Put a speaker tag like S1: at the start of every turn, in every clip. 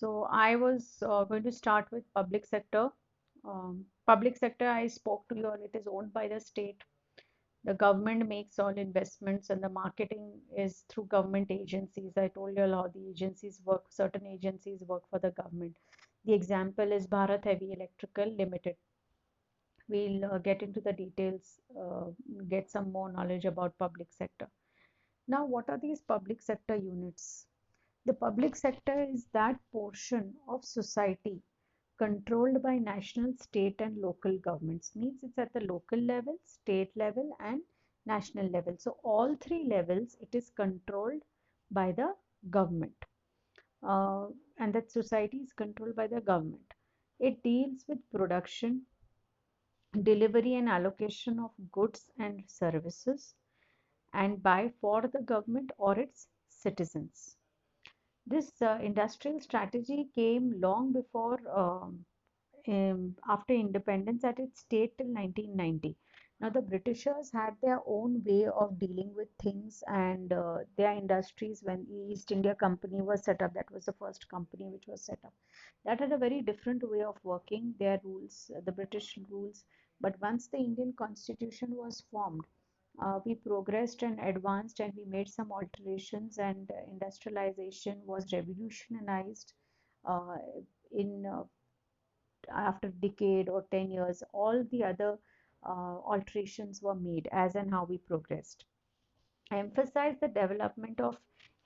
S1: So I was going to start with public sector. Public sector, I spoke to you, all, it is owned by the state. The government makes all investments and the marketing is through government agencies. I told you all how the agencies work. Certain agencies work for the government. The example is Bharat Heavy Electrical Limited. We'll get into the details, get some more knowledge about public sector. Now, what are these public sector units? The public sector is that portion of society controlled by national, state, and local governments. Means it's at the local level, state level, and national level. So, all three levels it is controlled by the government, uh, and that society is controlled by the government. It deals with production, delivery, and allocation of goods and services, and by for the government or its citizens. This industrial strategy came long before, after independence at its state till 1990. Now, the Britishers had their own way of dealing with things and their industries when the East India Company was set up. That was the first company which was set up. That had a very different way of working, their rules, the British rules. But once the Indian Constitution was formed, we progressed and advanced and we made some alterations, and industrialization was revolutionized uh, in after decade or 10 years. All the other alterations were made as and how we progressed. I emphasize the development of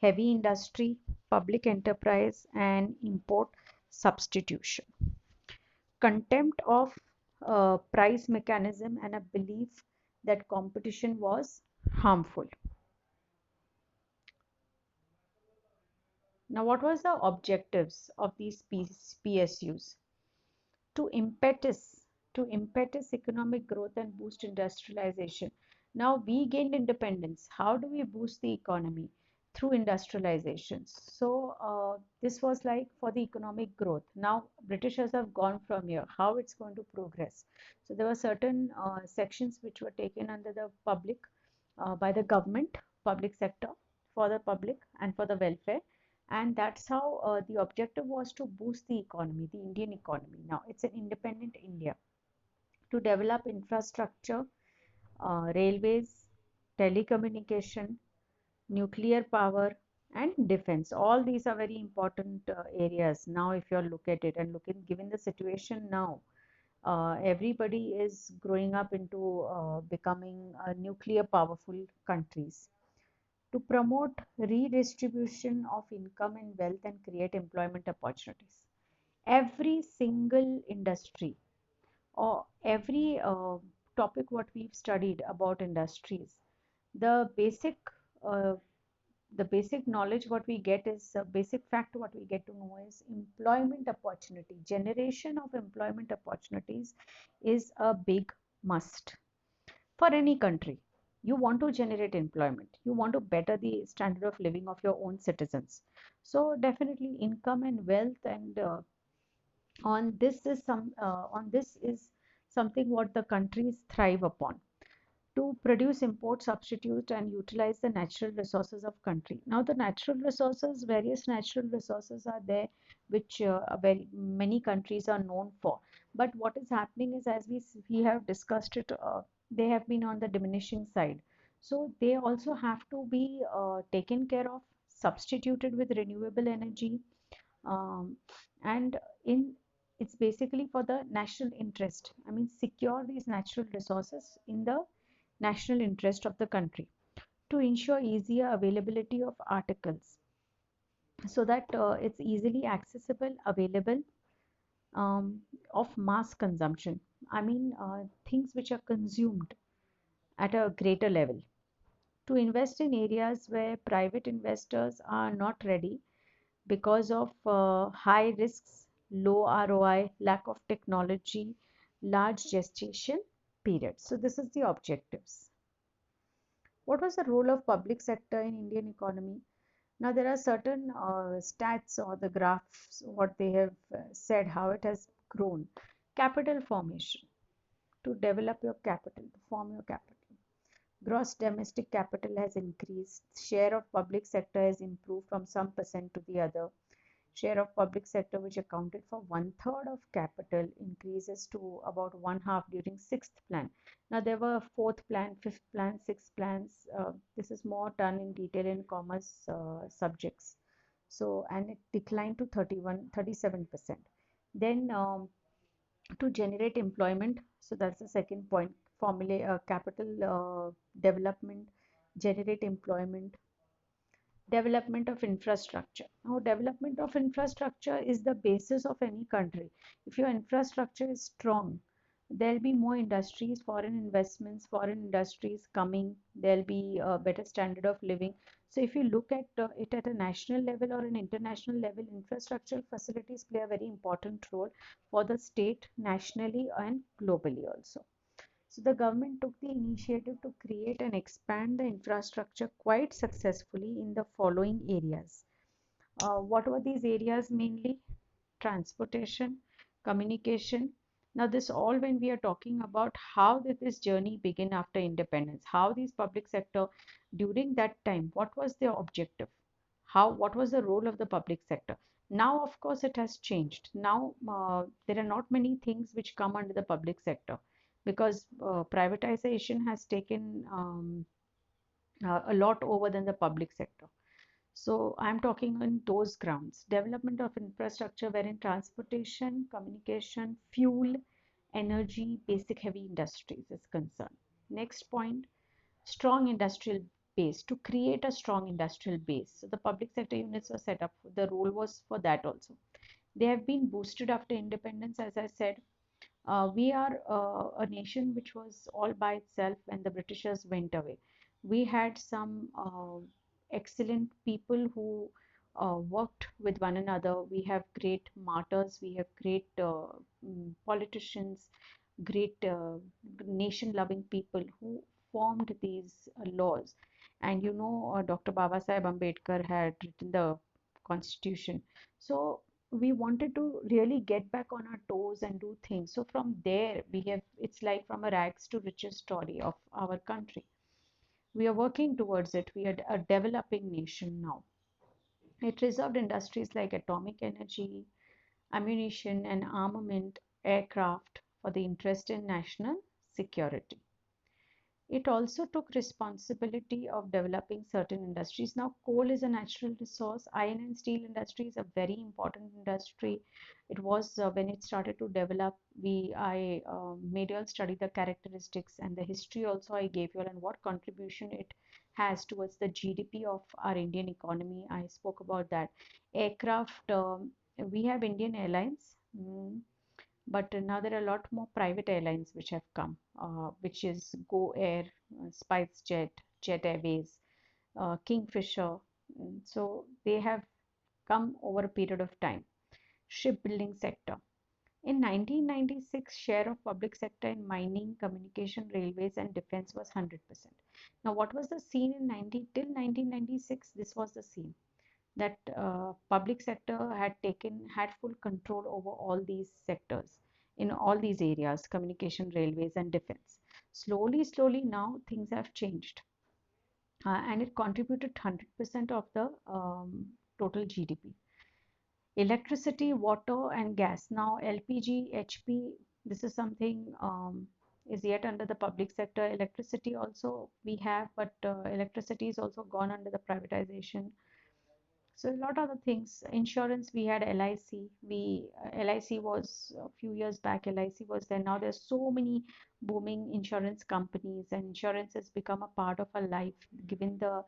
S1: heavy industry, public enterprise, and import substitution. Contempt of price mechanism and a belief that competition was harmful. Now, what was the objectives of these PSUs? To impetus, to impetus economic growth and boost industrialization. Now we gained independence. How do we boost the economy? Through industrialization. So this was like for the economic growth. Now Britishers have gone from here. How it's going to progress? So there were certain sections which were taken under the public by the government, public sector, for the public and for the welfare, and that's how the objective was to boost the economy, the Indian economy. Now it's an independent India. To develop infrastructure, railways, telecommunication, nuclear power, and defense. All these are very important areas. Now if you look at it and given the situation now, everybody is growing up into becoming nuclear powerful countries. To promote redistribution of income and wealth and create employment opportunities. Every single industry or every topic what we've studied about industries, the basic uh, the basic knowledge what we get is basic fact what we get to know is employment opportunity. Generation of employment opportunities is a big must for any country. You want to generate employment, you want to better the standard of living of your own citizens. So definitely income and wealth, and on this is something what the countries thrive upon. To produce, import, substitute, and utilize the natural resources of country. Now the natural resources, various natural resources are there which very many countries are known for. But what is happening is, as we have discussed it, they have been on the diminishing side. So they also have to be taken care of, substituted with renewable energy, um, and in it's basically for the national interest. I mean, secure these natural resources in the national interest of the country, to ensure easier availability of articles, so that it's easily accessible, available, of mass consumption. I mean, things which are consumed at a greater level. To invest in areas where private investors are not ready because of high risks, low ROI, lack of technology, large gestation period. So this is the objectives. What was the role of public sector in Indian economy? Now there are certain stats or the graphs what they have said how it has grown. Capital formation, to develop your capital, to form your capital. Gross domestic capital has increased. Share of public sector has improved from some percent to the other. share of public sector, which accounted for one third of capital, increases to about one half during sixth plan. Now there were fourth plan, fifth plan, sixth plans. This is more done in detail in commerce subjects. So, and it declined to 37%. Then to generate employment, so that's the second point, formulate capital development, generate employment, development of infrastructure. Now, development of infrastructure is the basis of any country. If your infrastructure is strong, there'll be more industries, foreign investments, foreign industries coming, there'll be a better standard of living. So if you look at it at a national level or an international level, infrastructural facilities play a very important role for the state, nationally and globally also. So the government took the initiative to create and expand the infrastructure quite successfully in the following areas. What were these areas mainly? Transportation, communication. Now, this all when we are talking about how did this journey begin after independence, how these public sector during that time, what was their objective? What was the role of the public sector? Now, of course, it has changed. Now, there are not many things which come under the public sector because privatization has taken a lot over than the public sector. So I'm talking on those grounds. Development of infrastructure wherein transportation, communication, fuel, energy, basic heavy industries is concerned. Next point, strong industrial base. To create a strong industrial base. So the public sector units were set up. The role was for that also. They have been boosted after independence, as I said. We are a nation which was all by itself when the Britishers went away. We had some excellent people who worked with one another. We have great martyrs, we have great politicians, great nation-loving people who formed these laws. And you know, Dr. Baba Sahib Ambedkar had written the constitution. So we wanted to really get back on our toes and do things. So from there, we have, it's like from a rags to riches story of our country. We are working towards it. We are a developing nation now. It reserved industries like atomic energy, ammunition and armament, aircraft for the interest in national security. It also took responsibility of developing certain industries. Now, coal is a natural resource. Iron and steel industry is a very important industry. It was when it started to develop, I made you all study the characteristics and the history also I gave you all and what contribution it has towards the GDP of our Indian economy. I spoke about that. Aircraft, we have Indian Airlines. But now there are a lot more private airlines which have come, which is Go Air, SpiceJet, Jet Airways, Kingfisher. So they have come over a period of time. Shipbuilding sector. In 1996, share of public sector in mining, communication, railways, and defense was 100%. Now, what was the scene in 90 till 1996? This was the scene that public sector had full control over all these sectors in all these areas, communication, railways and defense. Slowly now things have changed, and it contributed 100% of the total GDP. Electricity, water and gas. Now LPG, HP, this is something is yet under the public sector. Electricity also we have, but electricity is also gone under the privatization. So a lot of the things, insurance, we had LIC. LIC was a few years back. LIC was there. Now there's so many booming insurance companies, and insurance has become a part of our life, given the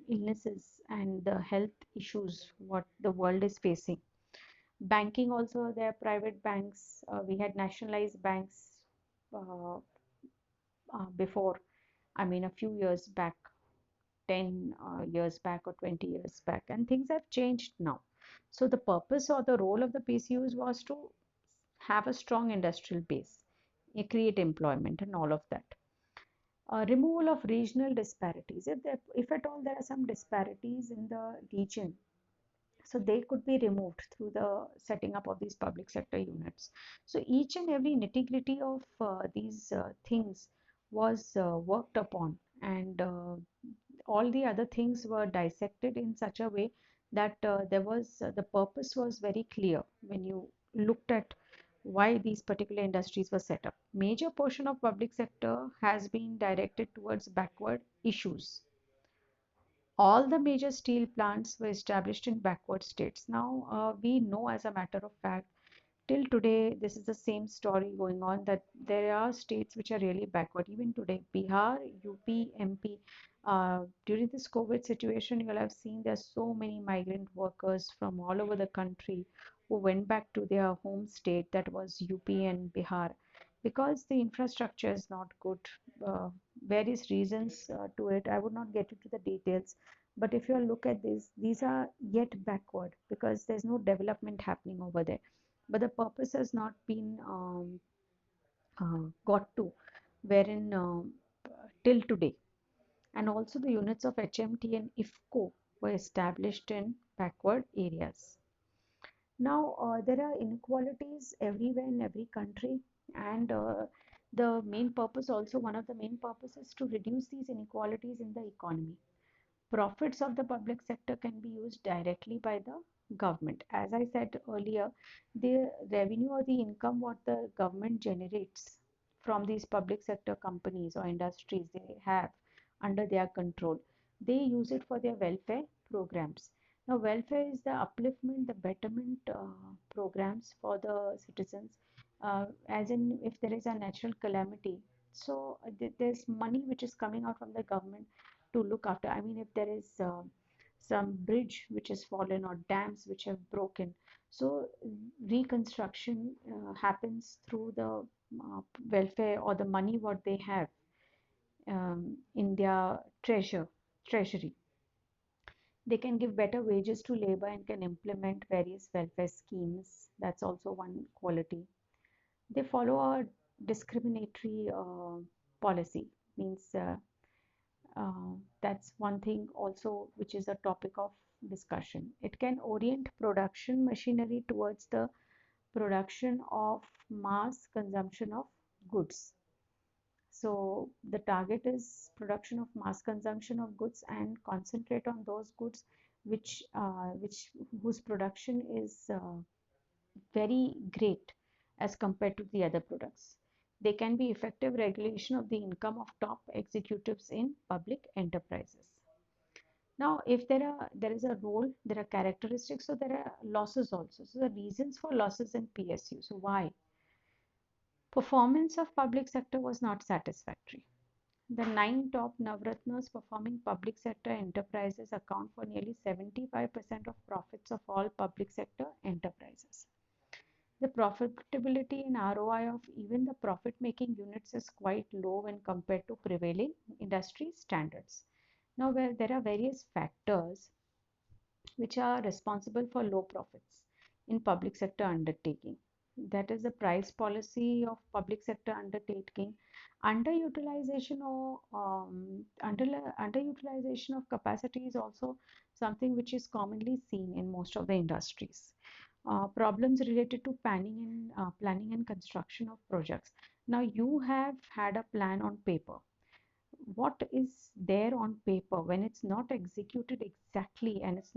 S1: illnesses and the health issues what the world is facing. Banking also, there are private banks. We had nationalized banks uh, before. I mean, a few years back. 10 years back or 20 years back, and things have changed now. So the purpose or the role of the PCUs was to have a strong industrial base, create employment and all of that. Removal of regional disparities. If at all there are some disparities in the region, so they could be removed through the setting up of these public sector units. So each and every nitty-gritty of these things was worked upon, and all the other things were dissected in such a way that the purpose was very clear when you looked at why these particular industries were set up. Major portion of public sector has been directed towards backward issues. All the major steel plants were established in backward states. Now, we know as a matter of fact, till today, this is the same story going on, that there are states which are really backward. Even today, Bihar, UP, MP, during this COVID situation, you'll have seen there's so many migrant workers from all over the country who went back to their home state, that was UP and Bihar, because the infrastructure is not good. Uh, Various reasons to it. I would not get into the details, but if you look at this, these are yet backward because there's no development happening over there. But the purpose has not been got to, wherein till today. And also the units of HMT and IFCO were established in backward areas. Now, there are inequalities everywhere in every country, and the main purpose, also one of the main purposes, to reduce these inequalities in the economy. Profits of the public sector can be used directly by the government. As I said earlier, the revenue or the income what the government generates from these public sector companies or industries they have under their control, they use it for their welfare programs. Now, welfare is the upliftment, the betterment programs for the citizens, as in if there is a natural calamity. So, there's money which is coming out from the government to look after. I mean, if there is some bridge which has fallen or dams which have broken, so reconstruction happens through the welfare or the money what they have in their treasury. They can give better wages to labor and can implement various welfare schemes. That's also one quality. They follow a discriminatory policy, means that's one thing also which is a topic of discussion. It can orient production machinery towards the production of mass consumption of goods. So the target is production of mass consumption of goods and concentrate on those goods which whose production is very great as compared to the other products. They can be effective regulation of the income of top executives in public enterprises. Now, if there is a role, there are characteristics, so there are losses also. So the reasons for losses in PSU. So why? Performance of public sector was not satisfactory. The 9 top Navratnas performing public sector enterprises account for nearly 75% of profits of all public sector enterprises. The profitability and ROI of even the profit-making units is quite low when compared to prevailing industry standards. Now, where there are various factors which are responsible for low profits in public sector undertaking. That is the price policy of public sector undertaking, underutilization or underutilization of capacity is also something which is commonly seen in most of the industries. Problems related to planning and construction of projects. Now you have had a plan on paper. What is there on paper when it's not executed exactly and it's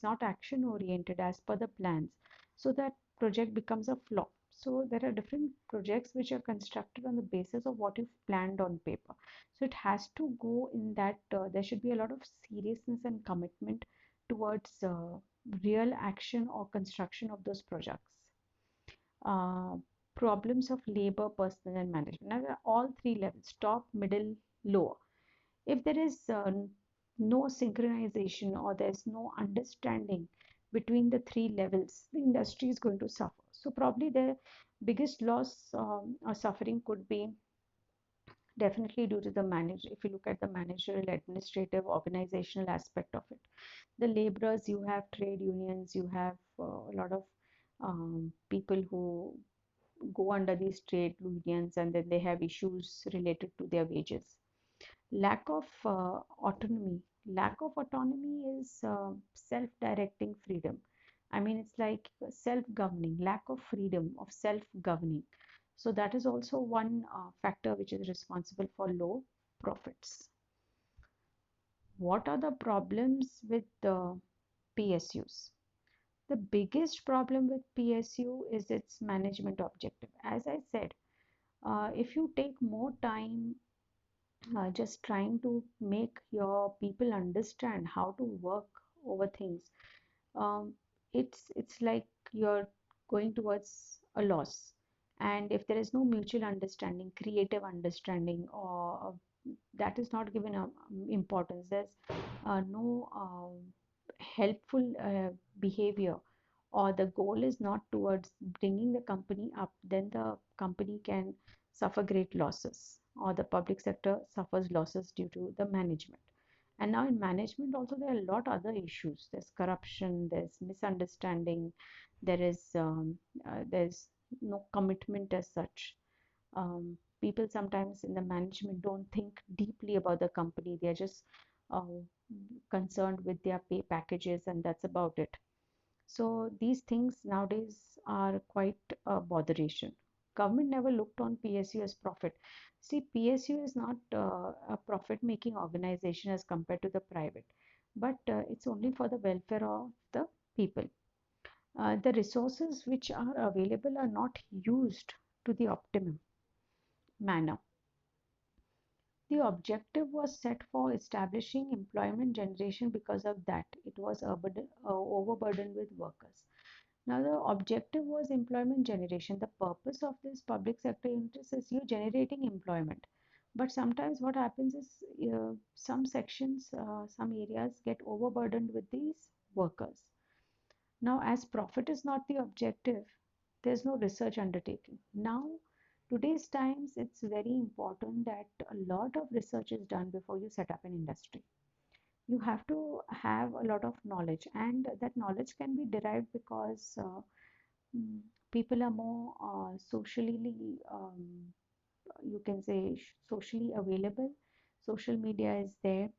S1: not action oriented as per the plans, so that project becomes a flop. So there are different projects which are constructed on the basis of what you've planned on paper. So it has to go in that there should be a lot of seriousness and commitment towards real action or construction of those projects. uh, Problems of labor, personnel, and management. Now, there are all three levels: top, middle, lower. If there is no synchronization or there's no understanding between the three levels, the industry is going to suffer. So, probably the biggest loss or suffering could be definitely due to the manager. If you look at the managerial, administrative, organizational aspect of it, the laborers, you have trade unions, you have a lot of people who go under these trade unions and then they have issues related to their wages. Lack of autonomy. Lack of autonomy is self-directing freedom. I mean, it's like self-governing, lack of freedom of self-governing. So that is also one factor which is responsible for low profits. What are the problems with the PSUs. The biggest problem with PSU is its management objective. As I said, if you take more time just trying to make your people understand how to work over things, um, it's like you're going towards a loss. And if there is no mutual understanding, creative understanding, or that is not given importance, there's no helpful behavior, or the goal is not towards bringing the company up, then the company can suffer great losses, or the public sector suffers losses due to the management. And now in management also there are a lot other issues. There's corruption, there's misunderstanding, there's no commitment as such. People sometimes in the management don't think deeply about the company. They're just uh, concerned with their pay packages, and that's about it. So these things nowadays are quite a botheration. Government never looked on PSU as profit. See, PSU is not a profit-making organization as compared to the private, but it's only for the welfare of the people. The resources which are available are not used to the optimum manner. The objective was set for establishing employment generation. Because of that, it was overburdened with workers. Now, the objective was employment generation. The purpose of this public sector units is you generating employment. But sometimes what happens is some sections, some areas get overburdened with these workers. Now, as profit is not the objective, there's no research undertaking. Now, today's times, it's very important that a lot of research is done before you set up an industry. You have to have a lot of knowledge, and that knowledge can be derived because mm, people are more socially, you can say, socially available. Social media is there,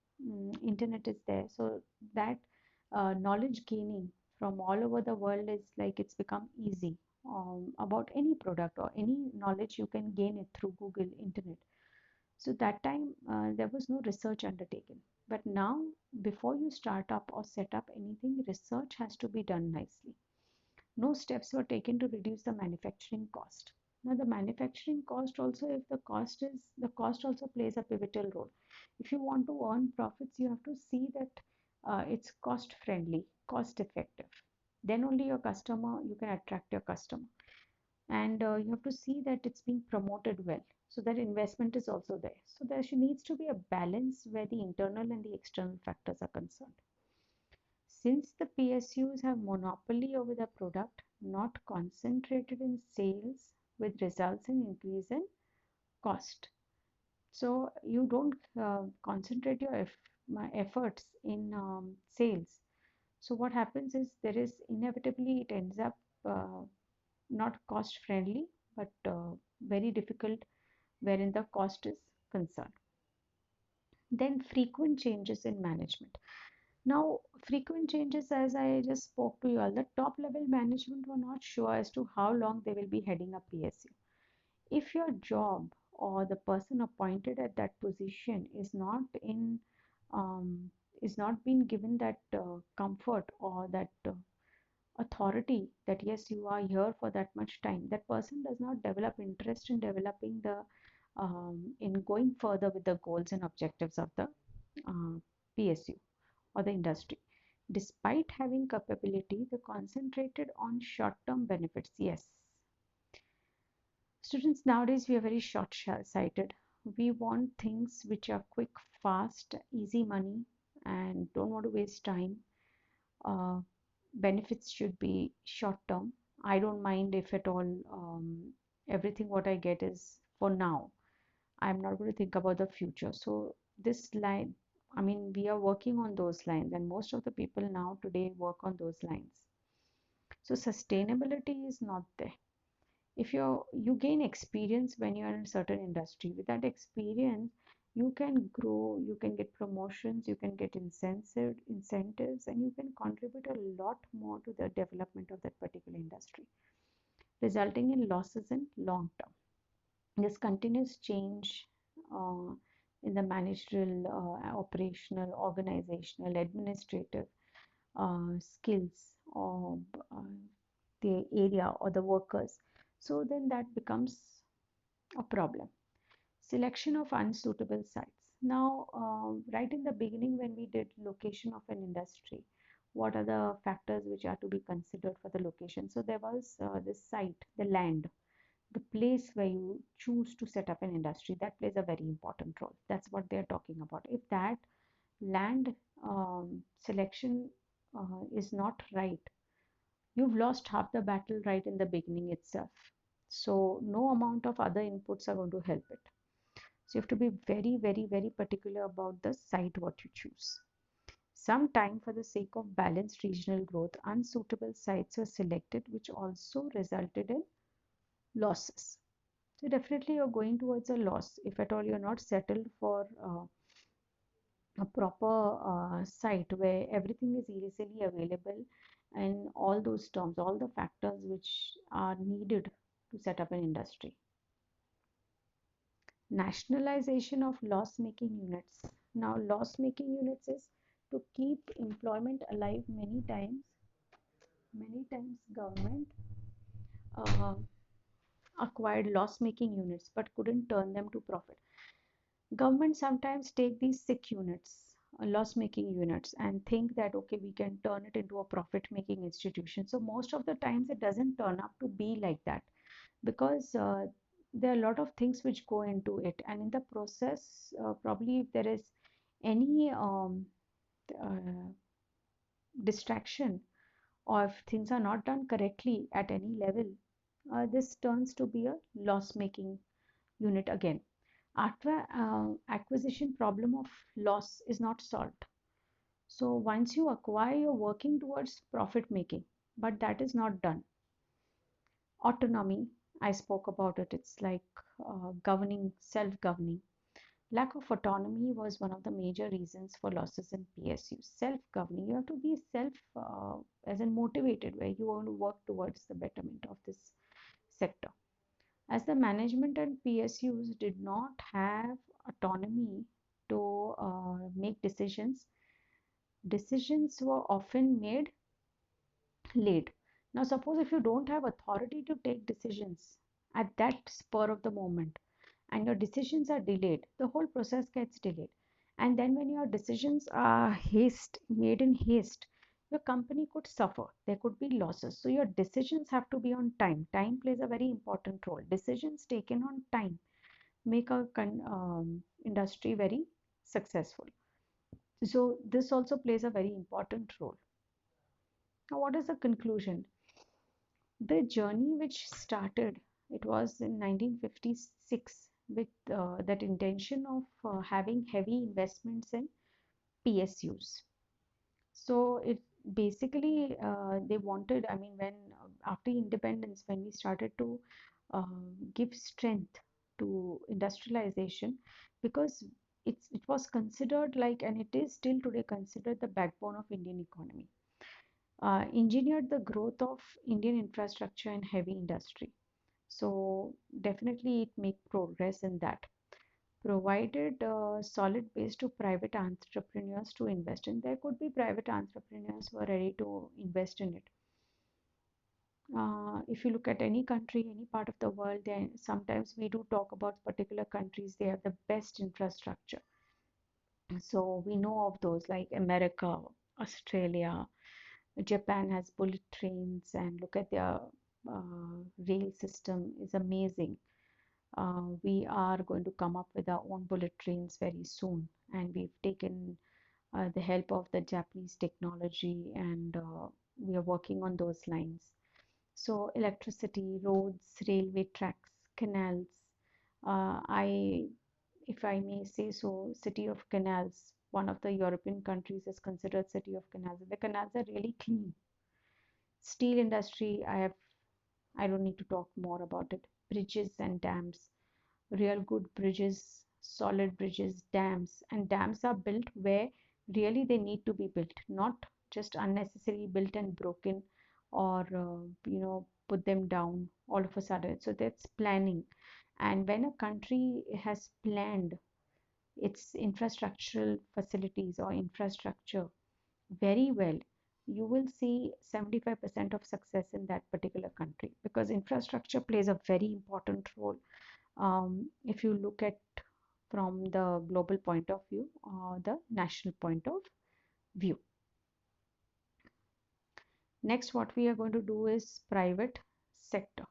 S1: internet is there, so that knowledge gaining from all over the world is like it's become easy. About any product or any knowledge you can gain it through Google, internet. So that time there was no research undertaken. But now, before you start up or set up anything, research has to be done nicely. No steps were taken to reduce the manufacturing cost. Now, the manufacturing cost also, if the cost also plays a pivotal role. If you want to earn profits, you have to see that it's cost friendly, cost effective. Then only you can attract your customer. And you have to see that it's being promoted well. So that investment is also there. So there needs to be a balance where the internal and the external factors are concerned. Since the PSUs have monopoly over the product, not concentrated in sales, with results in increase in cost. So you don't concentrate your efforts in sales. So what happens is there is inevitably it ends up not cost friendly, but very difficult wherein the cost is concerned. Then frequent changes in management. Now, frequent changes, as I just spoke to you all, the top level management were not sure as to how long they will be heading a PSU. If your job or the person appointed at that position um, is not being given that comfort or that authority that yes, you are here for that much time, that person does not develop interest in developing the in going further with the goals and objectives of the PSU or the industry. Despite having capability, they concentrated on short-term benefits. Yes, students nowadays we are very short-sighted. We want things which are quick, fast, easy money, and don't want to waste time. Uh, Benefits should be short-term. I don't mind if at all everything what I get is for now. I'm not going to think about the future. So this line, I mean, we are working on those lines, and most of the people now today work on those lines. So sustainability is not there. If you gain experience when you're in a certain industry, with that experience, you can grow, you can get promotions, you can get incentives, and you can contribute a lot more to the development of that particular industry, resulting in losses in long term. This continuous change uh, in the managerial, operational, organizational, administrative, skills or the area or the workers. So then that becomes a problem. Selection of unsuitable sites. Now, right in the beginning, when we did location of an industry, what are the factors which are to be considered for the location? So there was this site, the land, the place where you choose to set up an industry, that plays a very important role. That's what they're talking about. If that land selection is not right, you've lost half the battle right in the beginning itself. So no amount of other inputs are going to help it. So you have to be very, very, very particular about the site what you choose. Sometime for the sake of balanced regional growth, unsuitable sites were selected, which also resulted in losses. So definitely you're going towards a loss if at all you're not settled for a proper site where everything is easily available and all those terms, all the factors which are needed to set up an industry. Nationalization of loss-making units. Now, loss-making units is to keep employment alive. Many times government uh, acquired loss-making units but couldn't turn them to profit. Government sometimes take these sick units, loss-making units, and think that okay, we can turn it into a profit-making institution. So most of the times it doesn't turn up to be like that, because there are a lot of things which go into it, and in the process probably if there is any uh, distraction, or if things are not done correctly at any level, this turns to be a loss making unit again. After acquisition, problem of loss is not solved. So once you acquire, you're working towards profit making, but that is not done. Autonomy, I spoke about it. It's like governing, self-governing. Lack of autonomy was one of the major reasons for losses in PSU. Self-governing, you have to be self, as in motivated, where you want to work towards the betterment of this sector. As the management and PSUs did not have autonomy to make decisions, decisions were often made late. Now, suppose if you don't have authority to take decisions at that spur of the moment, and your decisions are delayed, the whole process gets delayed. And then when your decisions are made in haste, your company could suffer. There could be losses. So your decisions have to be on time. Time plays a very important role. Decisions taken on time make a industry very successful. So this also plays a very important role. Now, what is the conclusion? The journey which started, it was in 1956 with that intention of having heavy investments in PSUs. So it basically they wanted, I mean, when after independence, when we started to give strength to industrialization, because it was considered like, and it is still today considered the backbone of Indian economy. Engineered the growth of Indian infrastructure and heavy industry. So definitely it make progress in that. Provided a solid base to private entrepreneurs to invest in. There could be private entrepreneurs who are ready to invest in it. If you look at any country, any part of the world, then sometimes we do talk about particular countries, they have the best infrastructure. So we know of those like America, Australia, Japan has bullet trains, and look at their rail system is amazing. We are going to come up with our own bullet trains very soon, and we've taken the help of the Japanese technology, and we are working on those lines. So electricity, roads, railway tracks, canals. If I may say so, city of canals. One of the European countries is considered city of canals. The canals are really clean. Steel industry, I don't need to talk more about it. Bridges and dams, real good bridges, solid bridges, dams, and dams are built where really they need to be built, not just unnecessarily built and broken, or put them down all of a sudden. So that's planning. And when a country has planned its infrastructural facilities or infrastructure very well, you will see 75% of success in that particular country, because infrastructure plays a very important role. If you look at from the global point of view or the national point of view. Next, what we are going to do is private sector.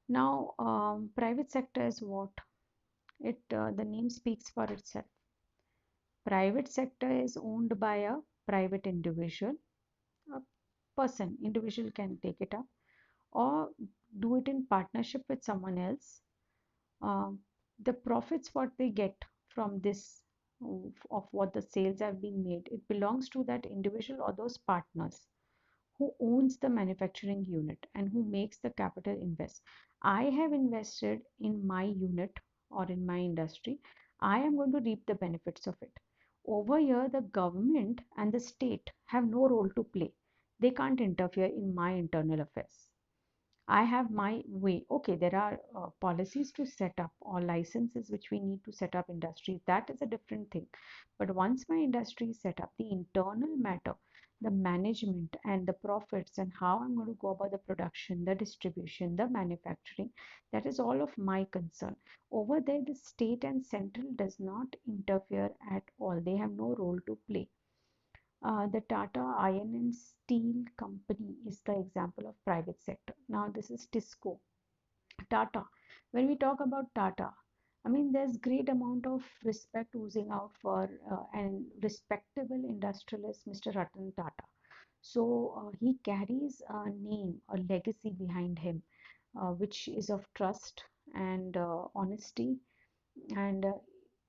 S1: Now, private sector is what? The name speaks for itself. Private sector is owned by a private individual, a person. Individual can take it up or do it in partnership with someone else. The profits what they get from this of what the sales have been made, it belongs to that individual or those partners who owns the manufacturing unit and who makes the capital invest. I have invested in my unit or in my industry. I am going to reap the benefits of it. Over here, the government and the state have no role to play. They can't interfere in my internal affairs. I have my way. Okay, there are policies to set up or licenses which we need to set up industries. That is a different thing. But once my industry is set up, the internal matter, the management and the profits and how I'm going to go about the production, the distribution, the manufacturing, that is all of my concern. Over there, the state and central does not interfere at all. They have no role to play. The Tata Iron and Steel Company is the example of private sector. Now this is TISCO. Tata. When we talk about Tata, I mean there's great amount of respect oozing out for an respectable industrialist, Mr. Ratan Tata. So he carries a name, a legacy behind him, which is of trust and honesty, and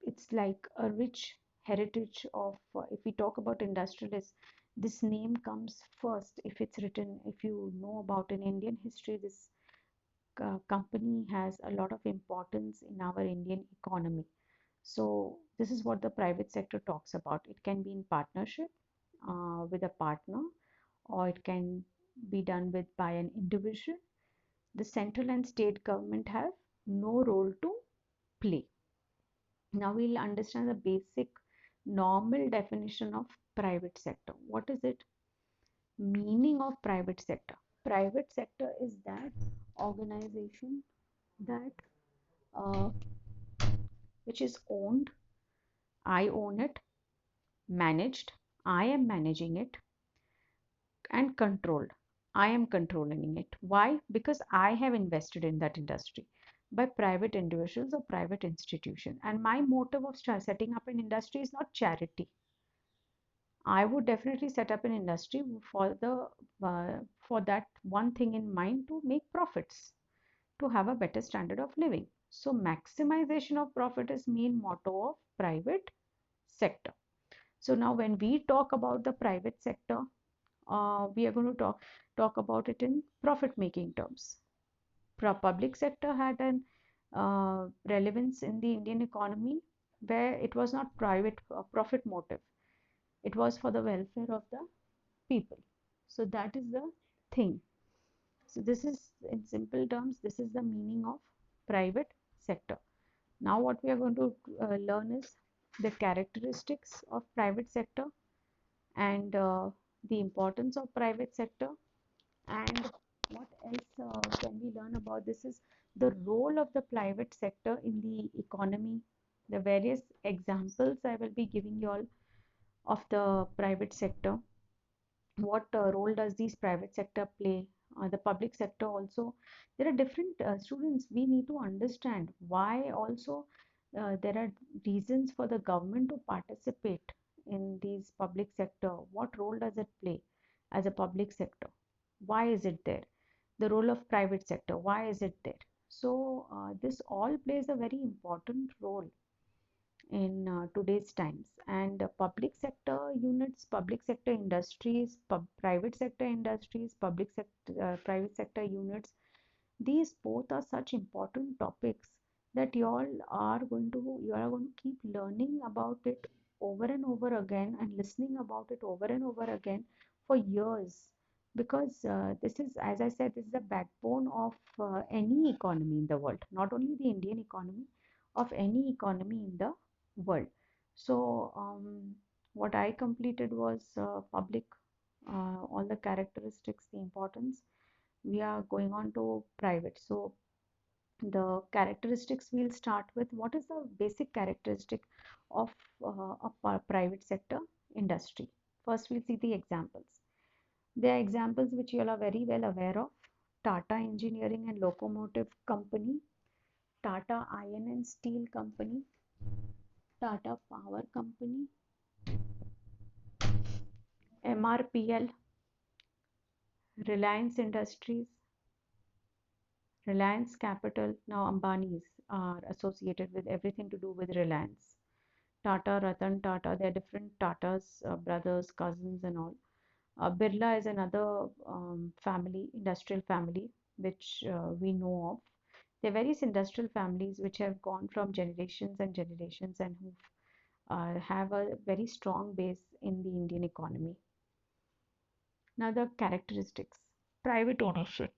S1: it's like a rich heritage of if we talk about industrialists, this name comes first if it's written. If you know about in Indian history, this company has a lot of importance in our Indian economy. So this is what the private sector talks about. It can be in partnership with a partner, or it can be done with by an individual. The central and state government have no role to play. Now we'll understand the basic normal definition of private sector. What is it? Meaning of private sector. Private sector is that organization that uh, which is owned, I own it, managed, I am managing it, and controlled. I am controlling it. Why? Because I have invested in that industry by private individuals or private institution. And my motive of setting up an industry is not charity. I would definitely set up an industry for that one thing in mind, to make profits, to have a better standard of living. So maximization of profit is main motto of private sector. So now when we talk about the private sector, we are going to talk about it in profit making terms. Public sector had an relevance in the Indian economy where it was not private profit motive. It was for the welfare of the people. So that is the thing. So this is, in simple terms, this is the meaning of private sector. Now what we are going to learn is the characteristics of private sector, and the importance of private sector, and what else can we learn about this is the role of the private sector in the economy. The various examples I will be giving you all of the private sector. What role does these private sector play? The public sector also. There are different students. We need to understand why also there are reasons for the government to participate in these public sector. What role does it play as a public sector? Why is it there? The role of private sector, why is it there? So this all plays a very important role in today's times. And public sector units, public sector industries, private sector industries, private sector units, these both are such important topics that you are going to keep learning about it over and over again and listening about it over and over again for years, because this is, as I said, this is the backbone of any economy in the world, not only the Indian economy, of any economy in the world. So what I completed was public all the characteristics, the importance. We are going on to private. So the characteristics, we'll start with what is the basic characteristic of a private sector industry. First, we'll see the examples. There are examples which you all are very well aware of. Tata Engineering and Locomotive Company, Tata Iron and Steel Company, Tata Power Company, MRPL, Reliance Industries, Reliance Capital. Now Ambanis are associated with everything to do with Reliance. Tata, Ratan Tata, there are different Tatas, brothers, cousins, and all. Birla is another family, industrial family, which we know of. There are various industrial families which have gone from generations and generations and who have a very strong base in the Indian economy. Now, the characteristics. Private ownership.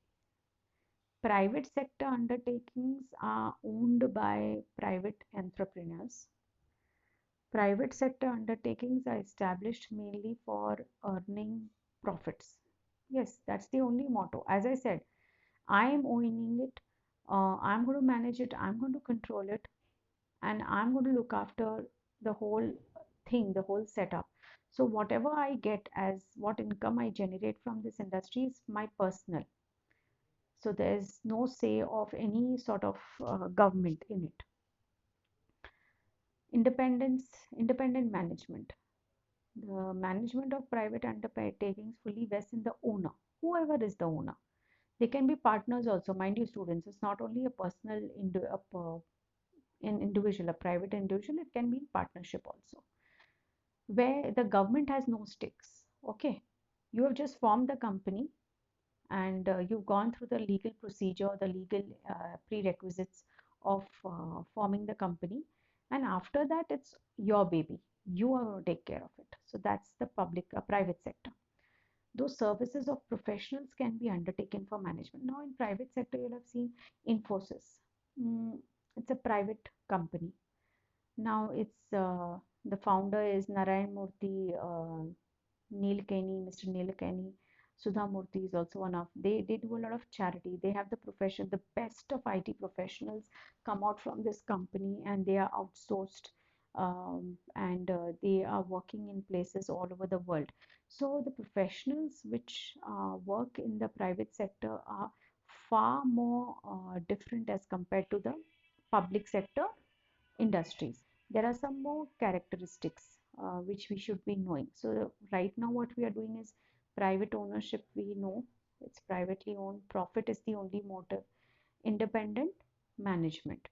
S1: Private sector undertakings are owned by private entrepreneurs. Private sector undertakings are established mainly for earning profits. Yes, that's the only motto. As I said, I am owning it, I'm going to manage it, I'm going to control it, and I'm going to look after the whole thing, the whole setup. So, whatever I get as what income I generate from this industry is my personal. So, there's no say of any sort of government in it. Independent management. The management of private undertakings fully vests in the owner, whoever is the owner. They can be partners also, mind you, students. It's not only a personal, an individual, a private individual, it can be in partnership also, where the government has no stakes. Okay, you have just formed the company and you've gone through the legal procedure, the legal prerequisites of forming the company, and after that, it's your baby. You are going to take care of it. So that's the private sector. Those services of professionals can be undertaken for management. Now, in private sector, you'll have seen Infosys. Mm, it's a private company. Now, it's the founder is Narayan Murthy, Nilekani, Mr. Nilekani. Sudha Murthy is also one of. They do a lot of charity. They have the profession, the best of IT professionals come out from this company, and they are outsourced, and they are working in places all over the world. So the professionals which work in the private sector are far more different as compared to the public sector industries. There are some more characteristics which we should be knowing. So right now what we are doing is private ownership. We know it's privately owned. Profit is the only motive. Independent management.